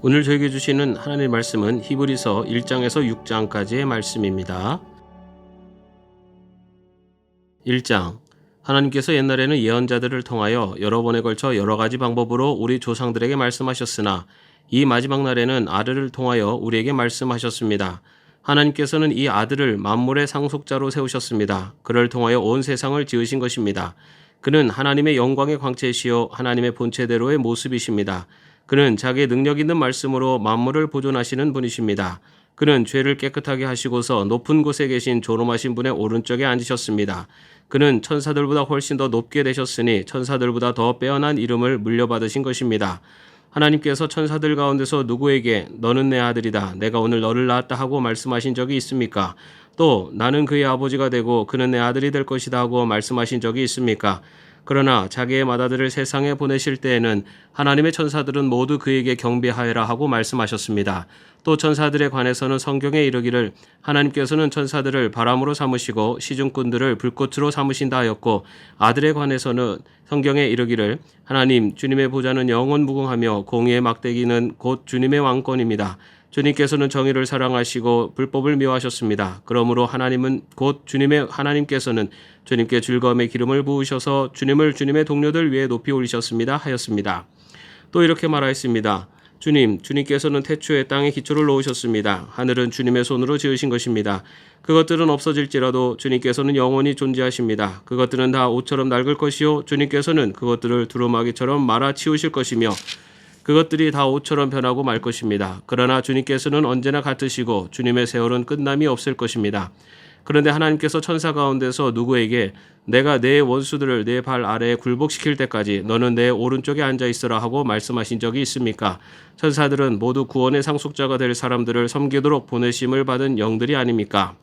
오늘 저에게 주시는 하나님의 말씀은 히브리서 1장에서 6장까지의 말씀입니다. 1장. 하나님께서 옛날에는 예언자들을 통하여 여러 번에 걸쳐 여러 가지 방법으로 우리 조상들에게 말씀하셨으나 이 마지막 날에는 아들을 통하여 우리에게 말씀하셨습니다. 하나님께서는 이 아들을 만물의 상속자로 세우셨습니다. 그를 통하여 온 세상을 지으신 것입니다. 그는 하나님의 영광의 광채시요 하나님의 본체대로의 모습이십니다. 그는 자기의 능력 있는 말씀으로 만물을 보존하시는 분이십니다. 그는 죄를 깨끗하게 하시고서 높은 곳에 계신 존엄하신 분의 오른쪽에 앉으셨습니다. 그는 천사들보다 훨씬 더 높게 되셨으니 천사들보다 더 빼어난 이름을 물려받으신 것입니다. 하나님께서 천사들 가운데서 누구에게 너는 내 아들이다, 내가 오늘 너를 낳았다 하고 말씀하신 적이 있습니까? 또 나는 그의 아버지가 되고 그는 내 아들이 될 것이다 하고 말씀하신 적이 있습니까? 그러나 자기의 맏아들을 세상에 보내실 때에는 하나님의 천사들은 모두 그에게 경배하여라 하고 말씀하셨습니다. 또 천사들에 관해서는 성경에 이르기를 하나님께서는 천사들을 바람으로 삼으시고 시중꾼들을 불꽃으로 삼으신다 하였고, 아들에 관해서는 성경에 이르기를 하나님 주님의 보좌는 영원 무궁하며 공의의 막대기는 곧 주님의 왕권입니다. 주님께서는 정의를 사랑하시고 불법을 미워하셨습니다. 그러므로 하나님은 곧 주님의 하나님께서는 주님께 즐거움의 기름을 부으셔서 주님을 주님의 동료들 위에 높이 올리셨습니다 하였습니다. 또 이렇게 말하였습니다. 주님께서는 태초에 땅에 기초를 놓으셨습니다. 하늘은 주님의 손으로 지으신 것입니다. 그것들은 없어질지라도 주님께서는 영원히 존재하십니다. 그것들은 다 옷처럼 낡을 것이요 주님께서는 그것들을 두루마기처럼 말아 치우실 것이며 그것들이 다 옷처럼 변하고 말 것입니다. 그러나 주님께서는 언제나 같으시고 주님의 세월은 끝남이 없을 것입니다. 그런데 하나님께서 천사 가운데서 누구에게 내가 내 원수들을 내 발 아래에 굴복시킬 때까지 너는 내 오른쪽에 앉아 있으라 하고 말씀하신 적이 있습니까? 천사들은 모두 구원의 상속자가 될 사람들을 섬기도록 보내심을 받은 영들이 아닙니까?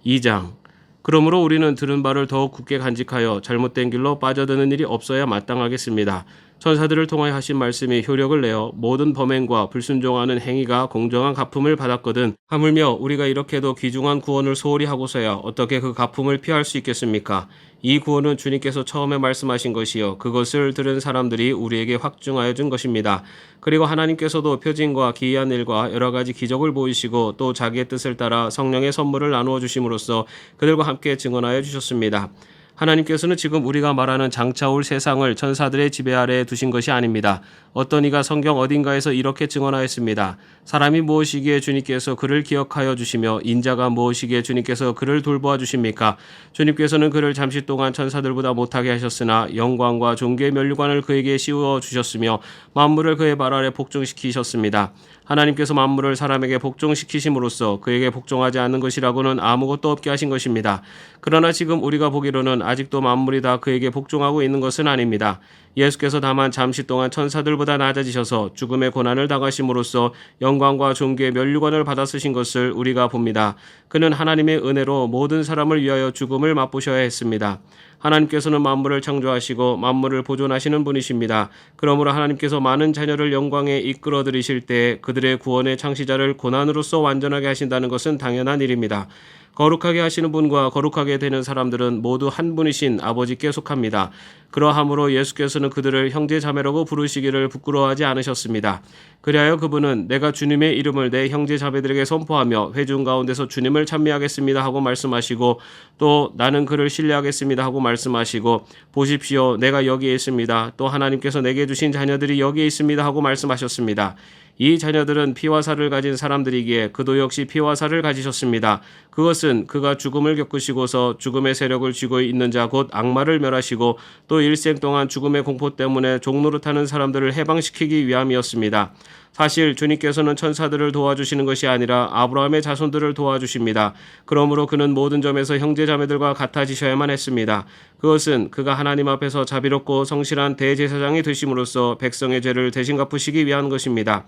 2장. 그러므로 우리는 들은 바를 더욱 굳게 간직하여 잘못된 길로 빠져드는 일이 없어야 마땅하겠습니다. 천사들을 통하여 하신 말씀이 효력을 내어 모든 범행과 불순종하는 행위가 공정한 갚음을 받았거든 하물며 우리가 이렇게도 귀중한 구원을 소홀히 하고서야 어떻게 그 갚음을 피할 수 있겠습니까? 이 구원은 주님께서 처음에 말씀하신 것이요 그것을 들은 사람들이 우리에게 확증하여 준 것입니다. 그리고 하나님께서도 표징과 기이한 일과 여러 가지 기적을 보이시고 또 자기의 뜻을 따라 성령의 선물을 나누어 주심으로써 그들과 함께 증언하여 주셨습니다. 하나님께서는 지금 우리가 말하는 장차 올 세상을 천사들의 지배 아래에 두신 것이 아닙니다. 어떤 이가 성경 어딘가에서 이렇게 증언하였습니다. 사람이 무엇이기에 주님께서 그를 기억하여 주시며 인자가 무엇이기에 주님께서 그를 돌보아 주십니까? 주님께서는 그를 잠시 동안 천사들보다 못하게 하셨으나 영광과 존귀의 면류관을 그에게 씌워 주셨으며 만물을 그의 발 아래 복종시키셨습니다. 하나님께서 만물을 사람에게 복종시키심으로써 그에게 복종하지 않는 것이라고는 아무것도 없게 하신 것입니다. 그러나 지금 우리가 보기로는 아직도 만물이 다 그에게 복종하고 있는 것은 아닙니다. 예수께서 다만 잠시 동안 천사들보다 낮아지셔서 죽음의 고난을 당하심으로써 영광과 존귀의 면류관을 받아 쓰신 것을 우리가 봅니다. 그는 하나님의 은혜로 모든 사람을 위하여 죽음을 맛보셔야 했습니다. 하나님께서는 만물을 창조하시고 만물을 보존하시는 분이십니다. 그러므로 하나님께서 많은 자녀를 영광에 이끌어 들이실 때 그들의 구원의 창시자를 고난으로서 완전하게 하신다는 것은 당연한 일입니다. 거룩하게 하시는 분과 거룩하게 되는 사람들은 모두 한 분이신 아버지께 속합니다. 그러하므로 예수께서는 그들을 형제 자매라고 부르시기를 부끄러워하지 않으셨습니다. 그리하여 그분은 내가 주님의 이름을 내 형제 자매들에게 선포하며 회중 가운데서 주님을 찬미하겠습니다 하고 말씀하시고 또 나는 그를 신뢰하겠습니다 하고 말씀하시고 보십시오 내가 여기에 있습니다. 또 하나님께서 내게 주신 자녀들이 여기에 있습니다 하고 말씀하셨습니다. 이 자녀들은 피와 살을 가진 사람들이기에 그도 역시 피와 살을 가지셨습니다. 그것은 그가 죽음을 겪으시고서 죽음의 세력을 쥐고 있는 자 곧 악마를 멸하시고 또 일생 동안 죽음의 공포 때문에 종노릇하는 사람들을 해방시키기 위함이었습니다. 사실 주님께서는 천사들을 도와주시는 것이 아니라 아브라함의 자손들을 도와주십니다. 그러므로 그는 모든 점에서 형제자매들과 같아지셔야만 했습니다. 그것은 그가 하나님 앞에서 자비롭고 성실한 대제사장이 되심으로써 백성의 죄를 대신 갚으시기 위한 것입니다.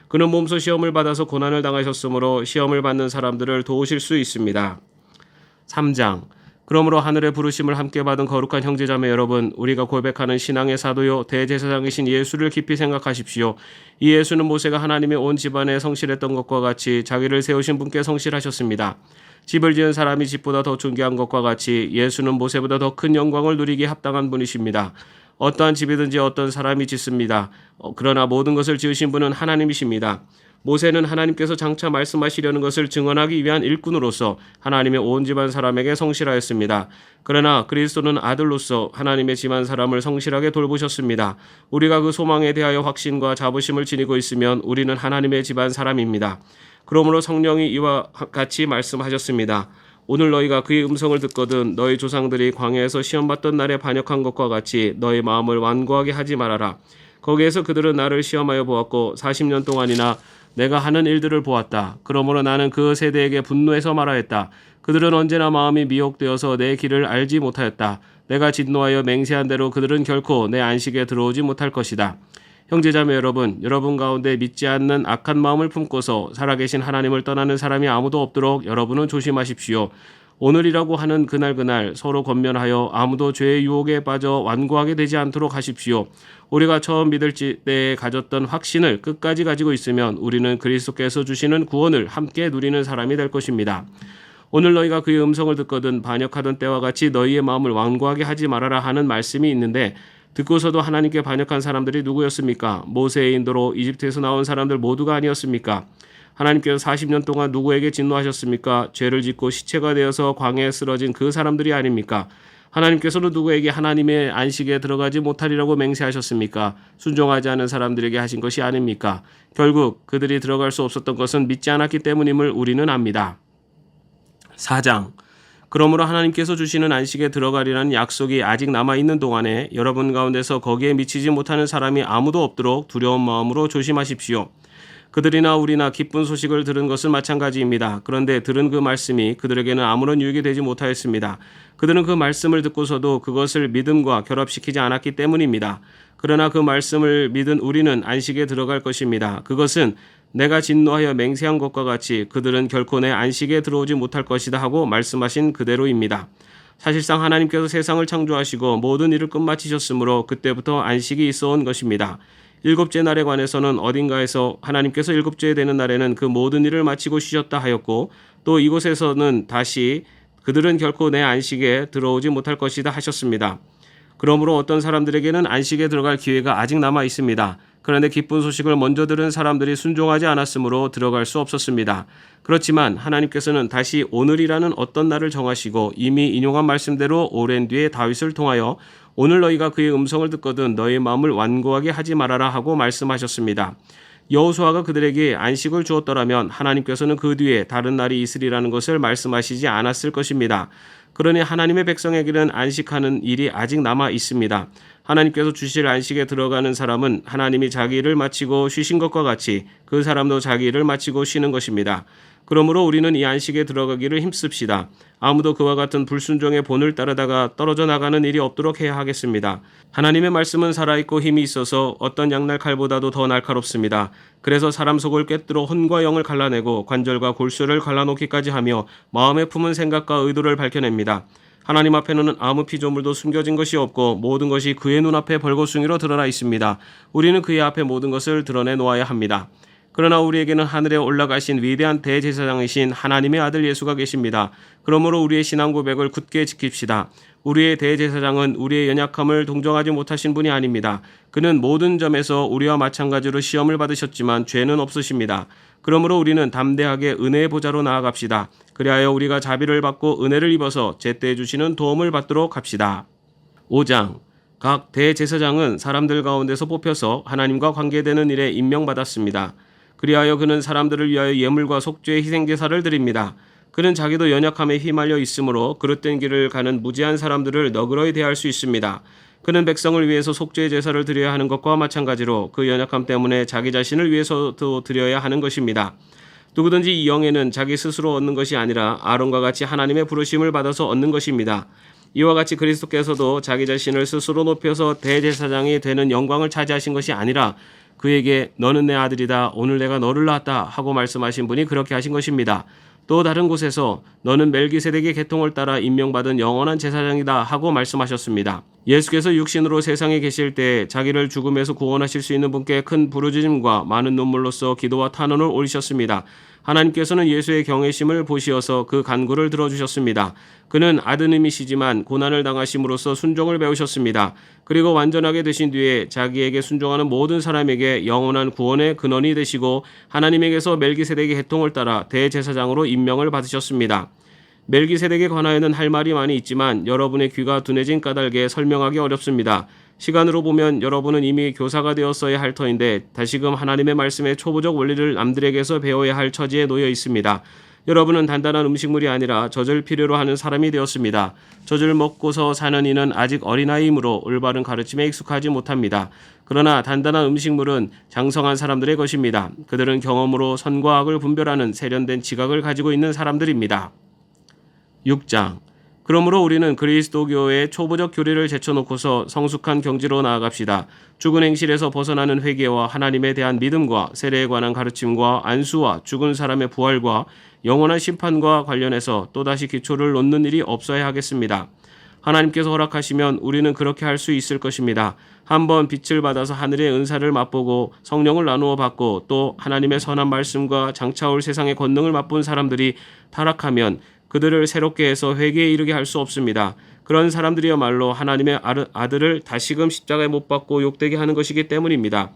그는 몸소 시험을 받아서 고난을 당하셨으므로 시험을 받는 사람들을 도우실 수 있습니다. 3장. 그러므로 하늘의 부르심을 함께 받은 거룩한 형제자매 여러분, 우리가 고백하는 신앙의 사도요 대제사장이신 예수를 깊이 생각하십시오. 이 예수는 모세가 하나님의 온 집안에 성실했던 것과 같이 자기를 세우신 분께 성실하셨습니다. 집을 지은 사람이 집보다 더 존귀한 것과 같이 예수는 모세보다 더 큰 영광을 누리기에 합당한 분이십니다. 어떠한 집이든지 어떤 사람이 짓습니다. 그러나 모든 것을 지으신 분은 하나님이십니다. 모세는 하나님께서 장차 말씀하시려는 것을 증언하기 위한 일꾼으로서 하나님의 온 집안 사람에게 성실하였습니다. 그러나 그리스도는 아들로서 하나님의 집안 사람을 성실하게 돌보셨습니다. 우리가 그 소망에 대하여 확신과 자부심을 지니고 있으면 우리는 하나님의 집안 사람입니다. 그러므로 성령이 이와 같이 말씀하셨습니다. 오늘 너희가 그의 음성을 듣거든 너희 조상들이 광야에서 시험받던 날에 반역한 것과 같이 너희 마음을 완고하게 하지 말아라. 거기에서 그들은 나를 시험하여 보았고 40년 동안이나 내가 하는 일들을 보았다. 그러므로 나는 그 세대에게 분노해서 말하였다. 그들은 언제나 마음이 미혹되어서 내 길을 알지 못하였다. 내가 진노하여 맹세한 대로 그들은 결코 내 안식에 들어오지 못할 것이다. 형제자매 여러분 가운데 믿지 않는 악한 마음을 품고서 살아계신 하나님을 떠나는 사람이 아무도 없도록 여러분은 조심하십시오. 오늘이라고 하는 그날 서로 권면하여 아무도 죄의 유혹에 빠져 완고하게 되지 않도록 하십시오. 우리가 처음 믿을 때에 가졌던 확신을 끝까지 가지고 있으면 우리는 그리스도께서 주시는 구원을 함께 누리는 사람이 될 것입니다. 오늘 너희가 그의 음성을 듣거든 반역하던 때와 같이 너희의 마음을 완고하게 하지 말아라 하는 말씀이 있는데 듣고서도 하나님께 반역한 사람들이 누구였습니까? 모세의 인도로 이집트에서 나온 사람들 모두가 아니었습니까? 하나님께서 40년 동안 누구에게 진노하셨습니까? 죄를 짓고 시체가 되어서 광야에 쓰러진 그 사람들이 아닙니까? 하나님께서는 누구에게 하나님의 안식에 들어가지 못하리라고 맹세하셨습니까? 순종하지 않은 사람들에게 하신 것이 아닙니까? 결국 그들이 들어갈 수 없었던 것은 믿지 않았기 때문임을 우리는 압니다. 4장. 그러므로 하나님께서 주시는 안식에 들어가리라는 약속이 아직 남아있는 동안에 여러분 가운데서 거기에 미치지 못하는 사람이 아무도 없도록 두려운 마음으로 조심하십시오. 그들이나 우리나 기쁜 소식을 들은 것은 마찬가지입니다. 그런데 들은 그 말씀이 그들에게는 아무런 유익이 되지 못하였습니다. 그들은 그 말씀을 듣고서도 그것을 믿음과 결합시키지 않았기 때문입니다. 그러나 그 말씀을 믿은 우리는 안식에 들어갈 것입니다. 그것은 내가 진노하여 맹세한 것과 같이 그들은 결코 내 안식에 들어오지 못할 것이다 하고 말씀하신 그대로입니다. 사실상 하나님께서 세상을 창조하시고 모든 일을 끝마치셨으므로 그때부터 안식이 있어 온 것입니다. 일곱째 날에 관해서는 어딘가에서 하나님께서 일곱째 되는 날에는 그 모든 일을 마치고 쉬셨다 하였고 또 이곳에서는 다시 그들은 결코 내 안식에 들어오지 못할 것이다 하셨습니다. 그러므로 어떤 사람들에게는 안식에 들어갈 기회가 아직 남아 있습니다. 그런데 기쁜 소식을 먼저 들은 사람들이 순종하지 않았으므로 들어갈 수 없었습니다. 그렇지만 하나님께서는 다시 오늘이라는 어떤 날을 정하시고 이미 인용한 말씀대로 오랜 뒤에 다윗을 통하여 오늘 너희가 그의 음성을 듣거든 너희 마음을 완고하게 하지 말아라 하고 말씀하셨습니다. 여호수아가 그들에게 안식을 주었더라면 하나님께서는 그 뒤에 다른 날이 있으리라는 것을 말씀하시지 않았을 것입니다. 그러니 하나님의 백성에게는 안식하는 일이 아직 남아 있습니다. 하나님께서 주실 안식에 들어가는 사람은 하나님이 자기 일을 마치고 쉬신 것과 같이 그 사람도 자기 일을 마치고 쉬는 것입니다. 그러므로 우리는 이 안식에 들어가기를 힘씁시다. 아무도 그와 같은 불순종의 본을 따르다가 떨어져 나가는 일이 없도록 해야 하겠습니다. 하나님의 말씀은 살아있고 힘이 있어서 어떤 양날 칼보다도 더 날카롭습니다. 그래서 사람 속을 꿰뚫어 혼과 영을 갈라내고 관절과 골수를 갈라놓기까지 하며 마음에 품은 생각과 의도를 밝혀냅니다. 하나님 앞에는 아무 피조물도 숨겨진 것이 없고 모든 것이 그의 눈앞에 벌거숭이로 드러나 있습니다. 우리는 그의 앞에 모든 것을 드러내 놓아야 합니다. 그러나 우리에게는 하늘에 올라가신 위대한 대제사장이신 하나님의 아들 예수가 계십니다. 그러므로 우리의 신앙 고백을 굳게 지킵시다. 우리의 대제사장은 우리의 연약함을 동정하지 못하신 분이 아닙니다. 그는 모든 점에서 우리와 마찬가지로 시험을 받으셨지만 죄는 없으십니다. 그러므로 우리는 담대하게 은혜의 보좌로 나아갑시다. 그리하여 우리가 자비를 받고 은혜를 입어서 제때 주시는 도움을 받도록 합시다. 5장. 각 대제사장은 사람들 가운데서 뽑혀서 하나님과 관계되는 일에 임명받았습니다. 그리하여 그는 사람들을 위하여 예물과 속죄의 희생제사를 드립니다. 그는 자기도 연약함에 휘말려 있으므로 그릇된 길을 가는 무지한 사람들을 너그러이 대할 수 있습니다. 그는 백성을 위해서 속죄의 제사를 드려야 하는 것과 마찬가지로 그 연약함 때문에 자기 자신을 위해서도 드려야 하는 것입니다. 누구든지 이 영예는 자기 스스로 얻는 것이 아니라 아론과 같이 하나님의 부르심을 받아서 얻는 것입니다. 이와 같이 그리스도께서도 자기 자신을 스스로 높여서 대제사장이 되는 영광을 차지하신 것이 아니라 그에게 너는 내 아들이다 오늘 내가 너를 낳았다 하고 말씀하신 분이 그렇게 하신 것입니다. 또 다른 곳에서 너는 멜기세덱의 계통을 따라 임명받은 영원한 제사장이다 하고 말씀하셨습니다. 예수께서 육신으로 세상에 계실 때 자기를 죽음에서 구원하실 수 있는 분께 큰 부르짖음과 많은 눈물로써 기도와 탄원을 올리셨습니다. 하나님께서는 예수의 경외심을 보시어서 그 간구를 들어주셨습니다. 그는 아드님이시지만 고난을 당하심으로써 순종을 배우셨습니다. 그리고 완전하게 되신 뒤에 자기에게 순종하는 모든 사람에게 영원한 구원의 근원이 되시고 하나님에게서 멜기세덱의 혈통을 따라 대제사장으로 임명을 받으셨습니다. 멜기세덱에 관하여는 할 말이 많이 있지만 여러분의 귀가 둔해진 까닭에 설명하기 어렵습니다. 시간으로 보면 여러분은 이미 교사가 되었어야 할 터인데 다시금 하나님의 말씀의 초보적 원리를 남들에게서 배워야 할 처지에 놓여 있습니다. 여러분은 단단한 음식물이 아니라 젖을 필요로 하는 사람이 되었습니다. 젖을 먹고서 사는 이는 아직 어린아이이므로 올바른 가르침에 익숙하지 못합니다. 그러나 단단한 음식물은 장성한 사람들의 것입니다. 그들은 경험으로 선과 악을 분별하는 세련된 지각을 가지고 있는 사람들입니다. 6장. 그러므로 우리는 그리스도교의 초보적 교리를 제쳐놓고서 성숙한 경지로 나아갑시다. 죽은 행실에서 벗어나는 회개와 하나님에 대한 믿음과 세례에 관한 가르침과 안수와 죽은 사람의 부활과 영원한 심판과 관련해서 또다시 기초를 놓는 일이 없어야 하겠습니다. 하나님께서 허락하시면 우리는 그렇게 할 수 있을 것입니다. 한번 빛을 받아서 하늘의 은사를 맛보고 성령을 나누어 받고 또 하나님의 선한 말씀과 장차올 세상의 권능을 맛본 사람들이 타락하면 그들을 새롭게 해서 회개에 이르게 할 수 없습니다. 그런 사람들이야말로 하나님의 아들을 다시금 십자가에 못 박고 욕되게 하는 것이기 때문입니다.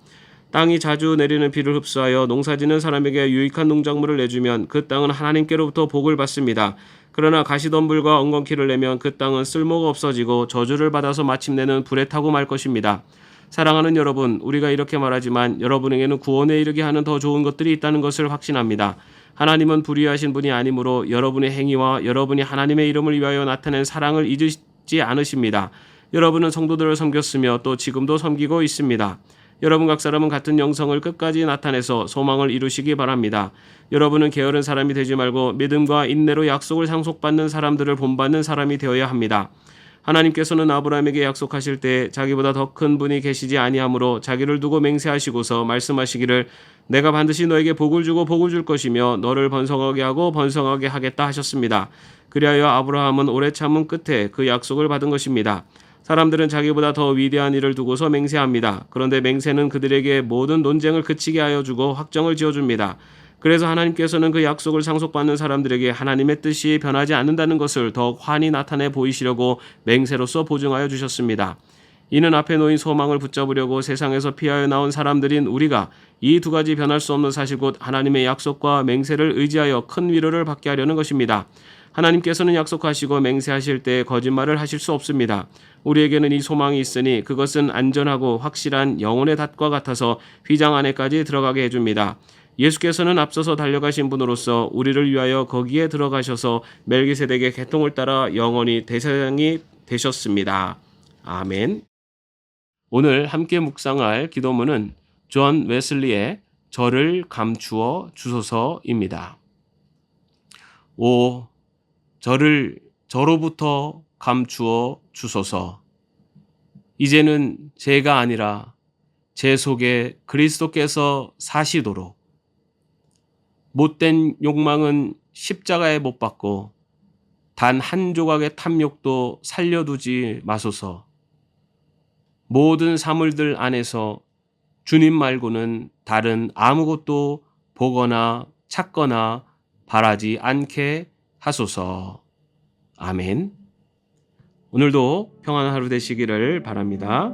땅이 자주 내리는 비를 흡수하여 농사짓는 사람에게 유익한 농작물을 내주면 그 땅은 하나님께로부터 복을 받습니다. 그러나 가시덤불과 엉겅퀴를 내면 그 땅은 쓸모가 없어지고 저주를 받아서 마침내는 불에 타고 말 것입니다. 사랑하는 여러분, 우리가 이렇게 말하지만 여러분에게는 구원에 이르게 하는 더 좋은 것들이 있다는 것을 확신합니다. 하나님은 불의하신 분이 아니므로 여러분의 행위와 여러분이 하나님의 이름을 위하여 나타낸 사랑을 잊지 않으십니다. 여러분은 성도들을 섬겼으며 또 지금도 섬기고 있습니다. 여러분 각 사람은 같은 영성을 끝까지 나타내서 소망을 이루시기 바랍니다. 여러분은 게으른 사람이 되지 말고 믿음과 인내로 약속을 상속받는 사람들을 본받는 사람이 되어야 합니다. 하나님께서는 아브라함에게 약속하실 때 자기보다 더 큰 분이 계시지 아니하므로 자기를 두고 맹세하시고서 말씀하시기를 내가 반드시 너에게 복을 주고 복을 줄 것이며 너를 번성하게 하고 번성하게 하겠다 하셨습니다. 그리하여 아브라함은 오래 참은 끝에 그 약속을 받은 것입니다. 사람들은 자기보다 더 위대한 일을 두고서 맹세합니다. 그런데 맹세는 그들에게 모든 논쟁을 그치게 하여 주고 확정을 지어줍니다. 그래서 하나님께서는 그 약속을 상속받는 사람들에게 하나님의 뜻이 변하지 않는다는 것을 더욱 환히 나타내 보이시려고 맹세로서 보증하여 주셨습니다. 이는 앞에 놓인 소망을 붙잡으려고 세상에서 피하여 나온 사람들인 우리가 이 두 가지 변할 수 없는 사실 곧 하나님의 약속과 맹세를 의지하여 큰 위로를 받게 하려는 것입니다. 하나님께서는 약속하시고 맹세하실 때 거짓말을 하실 수 없습니다. 우리에게는 이 소망이 있으니 그것은 안전하고 확실한 영혼의 닷과 같아서 휘장 안에까지 들어가게 해줍니다. 예수께서는 앞서서 달려가신 분으로서 우리를 위하여 거기에 들어가셔서 멜기세덱의 계통을 따라 영원히 대제사장이 되셨습니다. 아멘. 오늘 함께 묵상할 기도문은 존 웨슬리의 저를 감추어 주소서입니다. 오, 저로부터 감추어 주소서. 이제는 제가 아니라 제 속에 그리스도께서 사시도록 못된 욕망은 십자가에 못 박고 단 한 조각의 탐욕도 살려두지 마소서. 모든 사물들 안에서 주님 말고는 다른 아무것도 보거나 찾거나 바라지 않게 하소서. 아멘. 오늘도 평안한 하루 되시기를 바랍니다.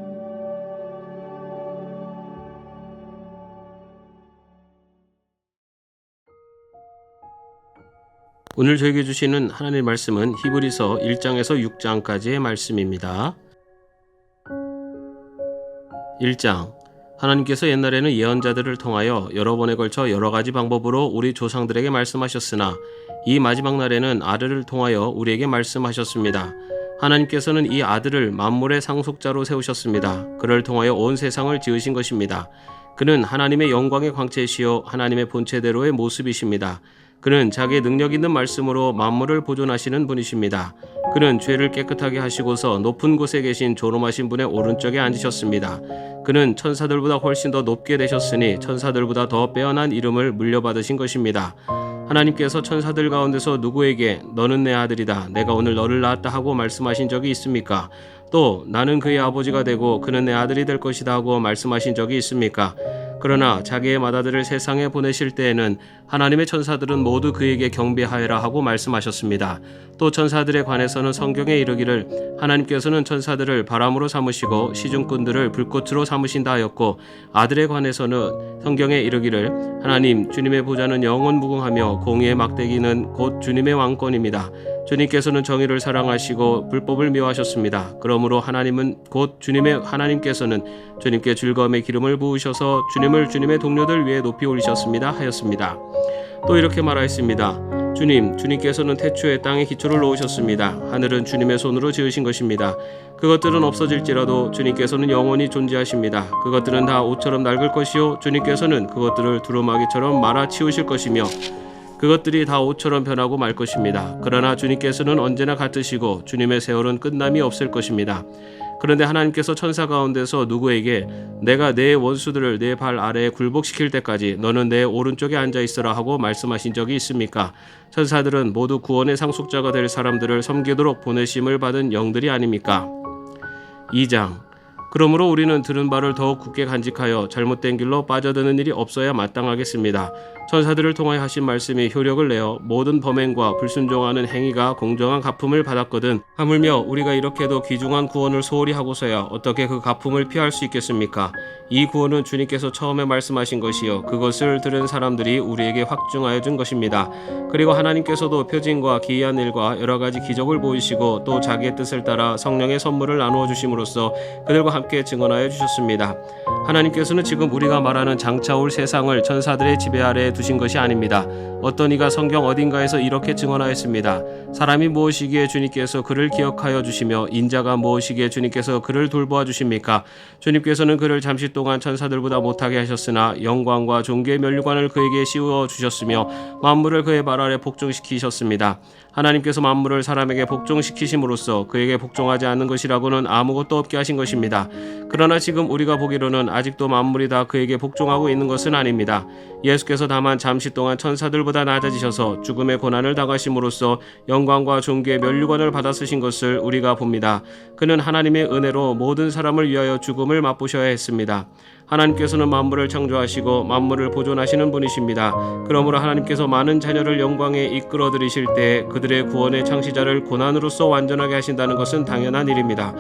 오늘 저에게 주시는 하나님의 말씀은 히브리서 1장에서 6장까지의 말씀입니다. 1장. 하나님께서 옛날에는 예언자들을 통하여 여러 번에 걸쳐 여러 가지 방법으로 우리 조상들에게 말씀하셨으나 이 마지막 날에는 아들을 통하여 우리에게 말씀하셨습니다. 하나님께서는 이 아들을 만물의 상속자로 세우셨습니다. 그를 통하여 온 세상을 지으신 것입니다. 그는 하나님의 영광의 광채시요 하나님의 본체대로의 모습이십니다. 그는 자기의 능력 있는 말씀으로 만물을 보존하시는 분이십니다. 그는 죄를 깨끗하게 하시고서 높은 곳에 계신 존엄하신 분의 오른쪽에 앉으셨습니다. 그는 천사들보다 훨씬 더 높게 되셨으니 천사들보다 더 빼어난 이름을 물려받으신 것입니다. 하나님께서 천사들 가운데서 누구에게 너는 내 아들이다 내가 오늘 너를 낳았다 하고 말씀하신 적이 있습니까? 또 나는 그의 아버지가 되고 그는 내 아들이 될 것이다 하고 말씀하신 적이 있습니까? 그러나 자기의 맏아들을 세상에 보내실 때에는 하나님의 천사들은 모두 그에게 경배하여라 하고 말씀하셨습니다. 또 천사들에 관해서는 성경에 이르기를 하나님께서는 천사들을 바람으로 삼으시고 시중꾼들을 불꽃으로 삼으신다 하였고, 아들에 관해서는 성경에 이르기를 하나님 주님의 보좌는 영원 무궁하며 공의의 막대기는 곧 주님의 왕권입니다. 주님께서는 정의를 사랑하시고 불법을 미워하셨습니다. 그러므로 하나님은 곧 주님의 하나님께서는 주님께 즐거움의 기름을 부으셔서 주님을 주님의 동료들 위에 높이 올리셨습니다 하였습니다. 또 이렇게 말하였습니다. 주님께서는 태초에 땅에 기초를 놓으셨습니다. 하늘은 주님의 손으로 지으신 것입니다. 그것들은 없어질지라도 주님께서는 영원히 존재하십니다. 그것들은 다 옷처럼 낡을 것이요 주님께서는 그것들을 두루마기처럼 말아 치우실 것이며 그것들이 다 옷처럼 변하고 말 것입니다. 그러나 주님께서는 언제나 같으시고 주님의 세월은 끝남이 없을 것입니다. 그런데 하나님께서 천사 가운데서 누구에게 내가 내 원수들을 내 발 아래에 굴복시킬 때까지 너는 내 오른쪽에 앉아 있으라 하고 말씀하신 적이 있습니까? 천사들은 모두 구원의 상속자가 될 사람들을 섬기도록 보내심을 받은 영들이 아닙니까? 2장. 그러므로 우리는 들은 바를 더욱 굳게 간직하여 잘못된 길로 빠져드는 일이 없어야 마땅하겠습니다. 천사들을 통하여 하신 말씀이 효력을 내어 모든 범행과 불순종하는 행위가 공정한 갚음을 받았거든 하물며 우리가 이렇게도 귀중한 구원을 소홀히 하고서야 어떻게 그 갚음을 피할 수 있겠습니까? 이 구원은 주님께서 처음에 말씀하신 것이요 그것을 들은 사람들이 우리에게 확증하여 준 것입니다. 그리고 하나님께서도 표징과 기이한 일과 여러 가지 기적을 보이시고 또 자기의 뜻을 따라 성령의 선물을 나누어 주심으로써 그들과 함께 증언하여 주셨습니다. 하나님께서는 지금 우리가 말하는 장차올 세상을 천사들의 지배 아래에 두신 것이 아닙니다. 어떤 이가 성경 어딘가에서 이렇게 증언하였습니다. 사람이 무엇이기에 주님께서 그를 기억하여 주시며 인자가 무엇이기에 주님께서 그를 돌보아 주십니까? 주님께서는 그를 잠시 동안 천사들보다 못하게 하셨으나 영광과 존귀의 면류관을 그에게 씌워 주셨으며 만물을 그의 발 아래 복종시키셨습니다. 하나님께서 만물을 사람에게 복종시키심으로써 그에게 복종하지 않는 것이라고는 아무것도 없게 하신 것입니다. 그러나 지금 우리가 보기로는 아직도 만물이 다 그에게 복종하고 있는 것은 아닙니다. 예수께서 다만 잠시 동안 천사들보다 낮아지셔서 죽음의 고난을 당하심으로써 영광과 존귀의 면류관을 받아 쓰신 것을 우리가 봅니다. 그는 하나님의 은혜로 모든 사람을 위하여 죽음을 맛보셔야 했습니다. 하나님께서는 만물을 창조하시고 만물을 보존하시는 분이십니다. 그러므로 하나님께서 많은 자녀를 영광에 이끌어 들이실 때 그들의 구원의 창시자를 고난으로써 완전하게 하신다는 것은 당연한 일입니다.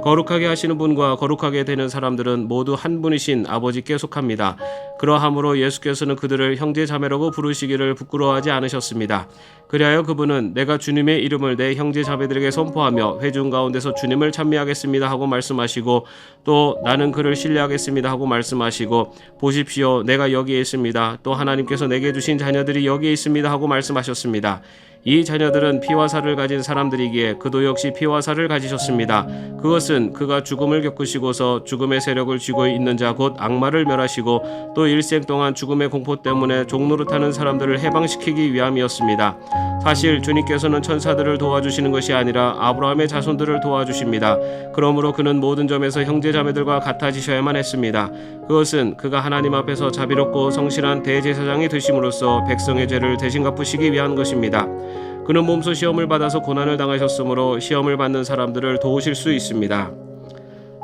거룩하게 하시는 분과 거룩하게 되는 사람들은 모두 한 분이신 아버지께 속합니다. 그러함으로 예수께서는 그들을 형제 자매라고 부르시기를 부끄러워하지 않으셨습니다. 그리하여 그분은 내가 주님의 이름을 내 형제 자매들에게 선포하며 회중 가운데서 주님을 찬미하겠습니다 하고 말씀하시고 또 나는 그를 신뢰하겠습니다 하고 말씀하시고 보십시오 내가 여기에 있습니다. 또 하나님께서 내게 주신 자녀들이 여기에 있습니다 하고 말씀하셨습니다. 이 자녀들은 피와 살을 가진 사람들이기에 그도 역시 피와 살을 가지셨습니다. 그것은 그가 죽음을 겪으시고서 죽음의 세력을 쥐고 있는 자 곧 악마를 멸하시고 또 일생 동안 죽음의 공포 때문에 종노릇하는 사람들을 해방시키기 위함이었습니다. 사실 주님께서는 천사들을 도와주시는 것이 아니라 아브라함의 자손들을 도와주십니다. 그러므로 그는 모든 점에서 형제자매들과 같아지셔야만 했습니다. 그것은 그가 하나님 앞에서 자비롭고 성실한 대제사장이 되심으로써 백성의 죄를 대신 갚으시기 위한 것입니다. 그는 몸소 시험을 받아서 고난을 당하셨으므로 시험을 받는 사람들을 도우실 수 있습니다.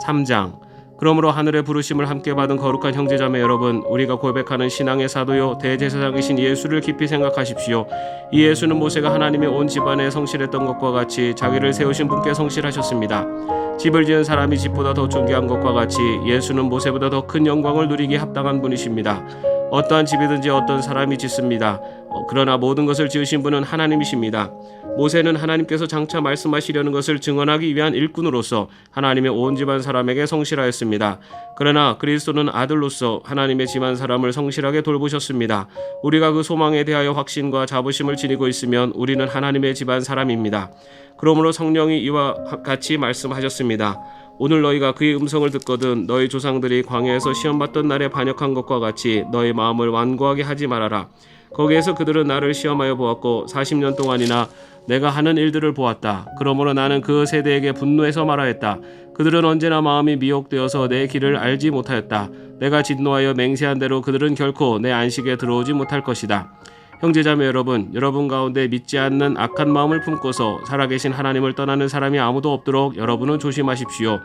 3장. 그러므로 하늘의 부르심을 함께 받은 거룩한 형제자매 여러분, 우리가 고백하는 신앙의 사도요 대제사장이신 예수를 깊이 생각하십시오. 이 예수는 모세가 하나님의 온 집안에 성실했던 것과 같이 자기를 세우신 분께 성실하셨습니다. 집을 지은 사람이 집보다 더 존귀한 것과 같이 예수는 모세보다 더 큰 영광을 누리기에 합당한 분이십니다. 어떠한 집이든지 어떤 사람이 짓습니다. 그러나 모든 것을 지으신 분은 하나님이십니다. 모세는 하나님께서 장차 말씀하시려는 것을 증언하기 위한 일꾼으로서 하나님의 온 집안 사람에게 성실하였습니다. 그러나 그리스도는 아들로서 하나님의 집안 사람을 성실하게 돌보셨습니다. 우리가 그 소망에 대하여 확신과 자부심을 지니고 있으면 우리는 하나님의 집안 사람입니다. 그러므로 성령이 이와 같이 말씀하셨습니다. 오늘 너희가 그의 음성을 듣거든 너희 조상들이 광야에서 시험받던 날에 반역한 것과 같이 너희 마음을 완고하게 하지 말아라. 거기에서 그들은 나를 시험하여 보았고 40년 동안이나 내가 하는 일들을 보았다. 그러므로 나는 그 세대에게 분노해서 말하였다. 그들은 언제나 마음이 미혹되어서 내 길을 알지 못하였다. 내가 진노하여 맹세한 대로 그들은 결코 내 안식에 들어오지 못할 것이다. 형제자매 여러분, 여러분 가운데 믿지 않는 악한 마음을 품고서 살아계신 하나님을 떠나는 사람이 아무도 없도록 여러분은 조심하십시오.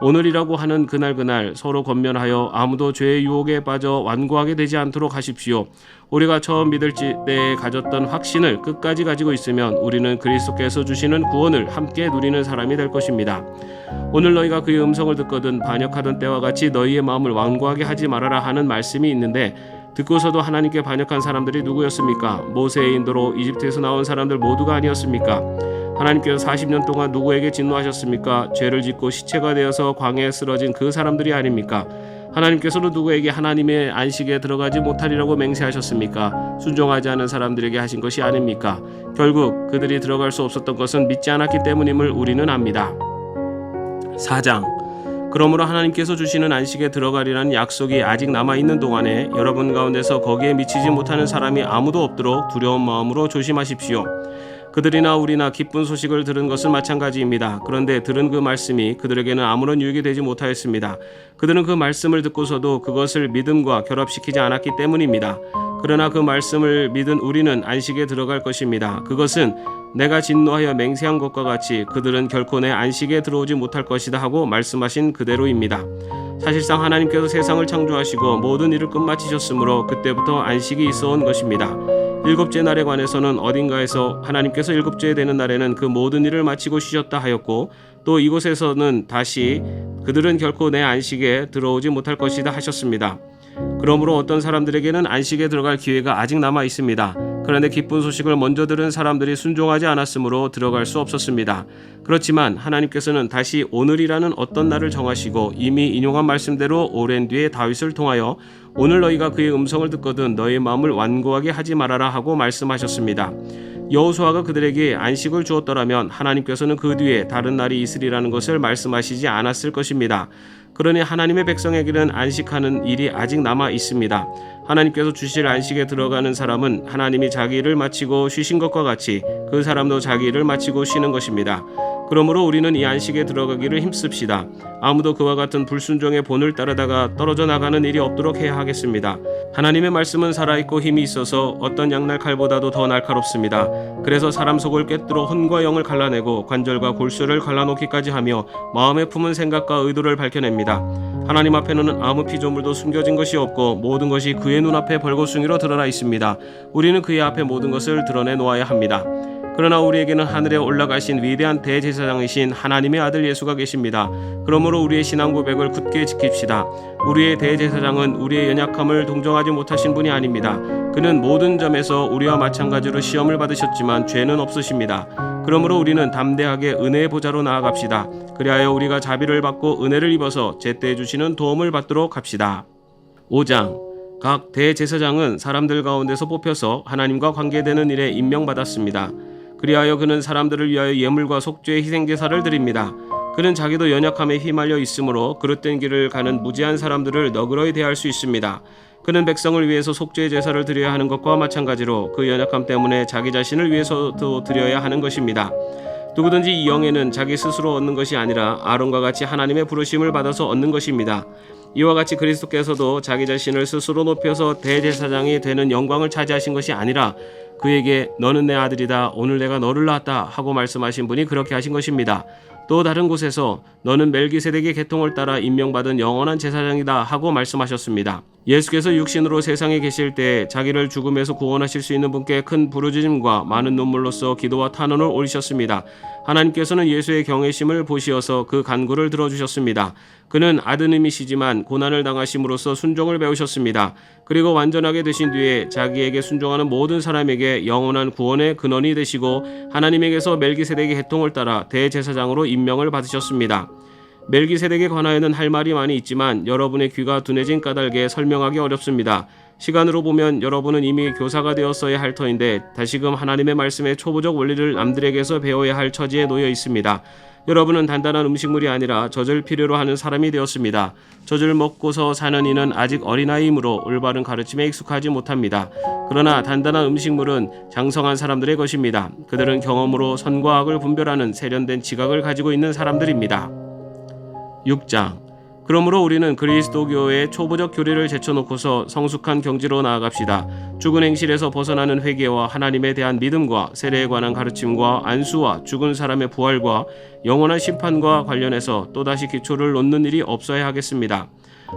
오늘이라고 하는 그날 서로 권면하여 아무도 죄의 유혹에 빠져 완고하게 되지 않도록 하십시오. 우리가 처음 믿을 때에 가졌던 확신을 끝까지 가지고 있으면 우리는 그리스도께서 주시는 구원을 함께 누리는 사람이 될 것입니다. 오늘 너희가 그의 음성을 듣거든 반역하던 때와 같이 너희의 마음을 완고하게 하지 말아라 하는 말씀이 있는데, 듣고서도 하나님께 반역한 사람들이 누구였습니까? 모세의 인도로 이집트에서 나온 사람들 모두가 아니었습니까? 하나님께서 40년 동안 누구에게 진노하셨습니까? 죄를 짓고 시체가 되어서 광야에 쓰러진 그 사람들이 아닙니까? 하나님께서는 누구에게 하나님의 안식에 들어가지 못하리라고 맹세하셨습니까? 순종하지 않은 사람들에게 하신 것이 아닙니까? 결국 그들이 들어갈 수 없었던 것은 믿지 않았기 때문임을 우리는 압니다. 4장. 그러므로 하나님께서 주시는 안식에 들어가리라는 약속이 아직 남아있는 동안에 여러분 가운데서 거기에 미치지 못하는 사람이 아무도 없도록 두려운 마음으로 조심하십시오. 그들이나 우리나 기쁜 소식을 들은 것은 마찬가지입니다. 그런데 들은 그 말씀이 그들에게는 아무런 유익이 되지 못하였습니다. 그들은 그 말씀을 듣고서도 그것을 믿음과 결합시키지 않았기 때문입니다. 그러나 그 말씀을 믿은 우리는 안식에 들어갈 것입니다. 그것은 내가 진노하여 맹세한 것과 같이 그들은 결코 내 안식에 들어오지 못할 것이다 하고 말씀하신 그대로입니다. 사실상 하나님께서 세상을 창조하시고 모든 일을 끝마치셨으므로 그때부터 안식이 있어 온 것입니다. 일곱째 날에 관해서는 어딘가에서 하나님께서 일곱째 되는 날에는 그 모든 일을 마치고 쉬셨다 하였고, 또 이곳에서는 다시 그들은 결코 내 안식에 들어오지 못할 것이다 하셨습니다. 그러므로 어떤 사람들에게는 안식에 들어갈 기회가 아직 남아 있습니다. 그런데 기쁜 소식을 먼저 들은 사람들이 순종하지 않았으므로 들어갈 수 없었습니다. 그렇지만 하나님께서는 다시 오늘이라는 어떤 날을 정하시고 이미 인용한 말씀대로 오랜 뒤에 다윗을 통하여 오늘 너희가 그의 음성을 듣거든 너희 마음을 완고하게 하지 말아라 하고 말씀하셨습니다. 여호수아가 그들에게 안식을 주었더라면 하나님께서는 그 뒤에 다른 날이 있으리라는 것을 말씀하시지 않았을 것입니다. 그러니 하나님의 백성에게는 안식하는 일이 아직 남아 있습니다. 하나님께서 주실 안식에 들어가는 사람은 하나님이 자기 일을 마치고 쉬신 것과 같이 그 사람도 자기 일을 마치고 쉬는 것입니다. 그러므로 우리는 이 안식에 들어가기를 힘씁시다. 아무도 그와 같은 불순종의 본을 따르다가 떨어져 나가는 일이 없도록 해야 하겠습니다. 하나님의 말씀은 살아있고 힘이 있어서 어떤 양날 칼보다도 더 날카롭습니다. 그래서 사람 속을 꿰뚫어 혼과 영을 갈라내고 관절과 골수를 갈라놓기까지 하며 마음에 품은 생각과 의도를 밝혀냅니다. 하나님 앞에는 아무 피조물도 숨겨진 것이 없고 모든 것이 그의 눈앞에 벌거숭이로 드러나 있습니다. 우리는 그의 앞에 모든 것을 드러내 놓아야 합니다. 그러나 우리에게는 하늘에 올라가신 위대한 대제사장이신 하나님의 아들 예수가 계십니다. 그러므로 우리의 신앙 고백을 굳게 지킵시다. 우리의 대제사장은 우리의 연약함을 동정하지 못하신 분이 아닙니다. 그는 모든 점에서 우리와 마찬가지로 시험을 받으셨지만 죄는 없으십니다. 그러므로 우리는 담대하게 은혜의 보좌로 나아갑시다. 그리하여 우리가 자비를 받고 은혜를 입어서 제때 주시는 도움을 받도록 합시다. 5장. 각 대제사장은 사람들 가운데서 뽑혀서 하나님과 관계되는 일에 임명받았습니다. 그리하여 그는 사람들을 위하여 예물과 속죄의 희생제사를 드립니다. 그는 자기도 연약함에 휘말려 있으므로 그릇된 길을 가는 무지한 사람들을 너그러이 대할 수 있습니다. 그는 백성을 위해서 속죄의 제사를 드려야 하는 것과 마찬가지로 그 연약함 때문에 자기 자신을 위해서도 드려야 하는 것입니다. 누구든지 이 영예는 자기 스스로 얻는 것이 아니라 아론과 같이 하나님의 부르심을 받아서 얻는 것입니다. 이와 같이 그리스도께서도 자기 자신을 스스로 높여서 대제사장이 되는 영광을 차지하신 것이 아니라 그에게 너는 내 아들이다 오늘 내가 너를 낳았다 하고 말씀하신 분이 그렇게 하신 것입니다. 또 다른 곳에서 너는 멜기세덱의 계통을 따라 임명받은 영원한 제사장이다 하고 말씀하셨습니다. 예수께서 육신으로 세상에 계실 때 자기를 죽음에서 구원하실 수 있는 분께 큰 부르짖음과 많은 눈물로써 기도와 탄원을 올리셨습니다. 하나님께서는 예수의 경외심을 보시어서 그 간구를 들어주셨습니다. 그는 아드님이시지만 고난을 당하심으로써 순종을 배우셨습니다. 그리고 완전하게 되신 뒤에 자기에게 순종하는 모든 사람에게 영원한 구원의 근원이 되시고 하나님에게서 멜기세덱의 계통을 따라 대제사장으로 임명을 받으셨습니다. 멜기세덱에 관하여는 할 말이 많이 있지만 여러분의 귀가 둔해진 까닭에 설명하기 어렵습니다. 시간으로 보면 여러분은 이미 교사가 되었어야 할 터인데 다시금 하나님의 말씀의 초보적 원리를 남들에게서 배워야 할 처지에 놓여 있습니다. 여러분은 단단한 음식물이 아니라 젖을 필요로 하는 사람이 되었습니다. 젖을 먹고서 사는 이는 아직 어린아이이므로 올바른 가르침에 익숙하지 못합니다. 그러나 단단한 음식물은 장성한 사람들의 것입니다. 그들은 경험으로 선과 악을 분별하는 세련된 지각을 가지고 있는 사람들입니다. 6장. 그러므로 우리는 그리스도교의 초보적 교리를 제쳐놓고서 성숙한 경지로 나아갑시다. 죽은 행실에서 벗어나는 회개와 하나님에 대한 믿음과 세례에 관한 가르침과 안수와 죽은 사람의 부활과 영원한 심판과 관련해서 또다시 기초를 놓는 일이 없어야 하겠습니다.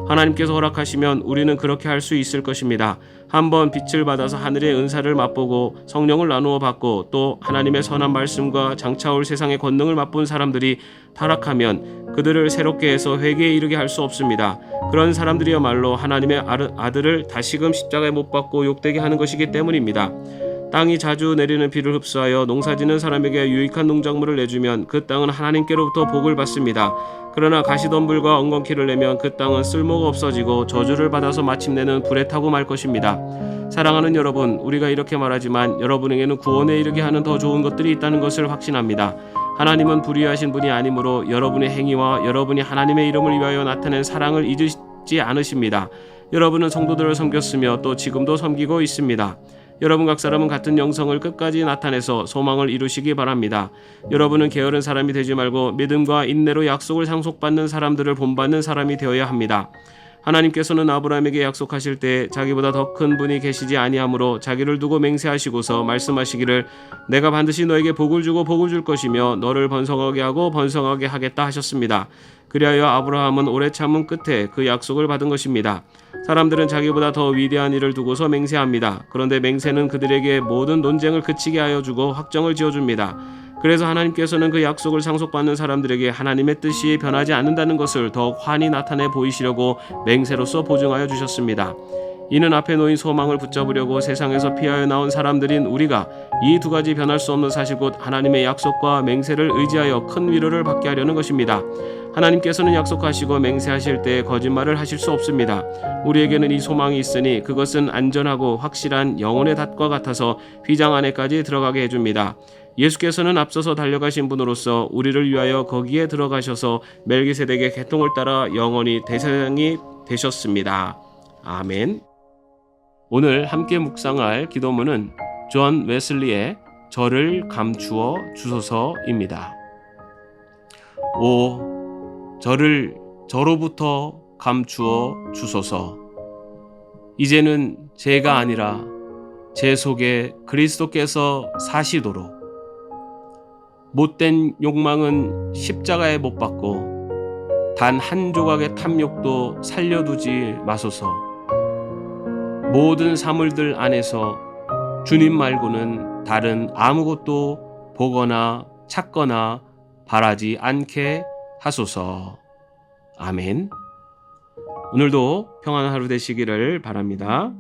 하나님께서 허락하시면 우리는 그렇게 할 수 있을 것입니다. 한번 빛을 받아서 하늘의 은사를 맛보고 성령을 나누어 받고 또 하나님의 선한 말씀과 장차올 세상의 권능을 맛본 사람들이 타락하면 그들을 새롭게 해서 회개에 이르게 할 수 없습니다. 그런 사람들이야말로 하나님의 아들을 다시금 십자가에 못 박고 욕되게 하는 것이기 때문입니다. 땅이 자주 내리는 비를 흡수하여 농사짓는 사람에게 유익한 농작물을 내주면 그 땅은 하나님께로부터 복을 받습니다. 그러나 가시덤불과 엉겅퀴를 내면 그 땅은 쓸모가 없어지고 저주를 받아서 마침내는 불에 타고 말 것입니다. 사랑하는 여러분, 우리가 이렇게 말하지만 여러분에게는 구원에 이르게 하는 더 좋은 것들이 있다는 것을 확신합니다. 하나님은 불의하신 분이 아니므로 여러분의 행위와 여러분이 하나님의 이름을 위하여 나타낸 사랑을 잊지 않으십니다. 여러분은 성도들을 섬겼으며 또 지금도 섬기고 있습니다. 여러분 각 사람은 같은 영성을 끝까지 나타내서 소망을 이루시기 바랍니다. 여러분은 게으른 사람이 되지 말고 믿음과 인내로 약속을 상속받는 사람들을 본받는 사람이 되어야 합니다. 하나님께서는 아브라함에게 약속하실 때 자기보다 더 큰 분이 계시지 아니하므로 자기를 두고 맹세하시고서 말씀하시기를 내가 반드시 너에게 복을 주고 복을 줄 것이며 너를 번성하게 하고 번성하게 하겠다 하셨습니다. 그리하여 아브라함은 오래 참은 끝에 그 약속을 받은 것입니다. 사람들은 자기보다 더 위대한 일을 두고서 맹세합니다. 그런데 맹세는 그들에게 모든 논쟁을 그치게 하여 주고 확정을 지어줍니다. 그래서 하나님께서는 그 약속을 상속받는 사람들에게 하나님의 뜻이 변하지 않는다는 것을 더욱 환히 나타내 보이시려고 맹세로서 보증하여 주셨습니다. 이는 앞에 놓인 소망을 붙잡으려고 세상에서 피하여 나온 사람들인 우리가 이 두 가지 변할 수 없는 사실 곧 하나님의 약속과 맹세를 의지하여 큰 위로를 받게 하려는 것입니다. 하나님께서는 약속하시고 맹세하실 때 거짓말을 하실 수 없습니다. 우리에게는 이 소망이 있으니 그것은 안전하고 확실한 영혼의 닷과 같아서 휘장 안에까지 들어가게 해줍니다. 예수께서는 앞서서 달려가신 분으로서 우리를 위하여 거기에 들어가셔서 멜기세덱의 계통을 따라 영원히 대상이 되셨습니다. 아멘. 오늘 함께 묵상할 기도문은 존 웨슬리의 저를 감추어 주소서입니다. 오, 저로부터 감추어 주소서. 이제는 제가 아니라 제 속에 그리스도께서 사시도록 못된 욕망은 십자가에 못 박고 단 한 조각의 탐욕도 살려두지 마소서. 모든 사물들 안에서 주님 말고는 다른 아무것도 보거나 찾거나 바라지 않게 하소서. 아멘. 오늘도 평안한 하루 되시기를 바랍니다.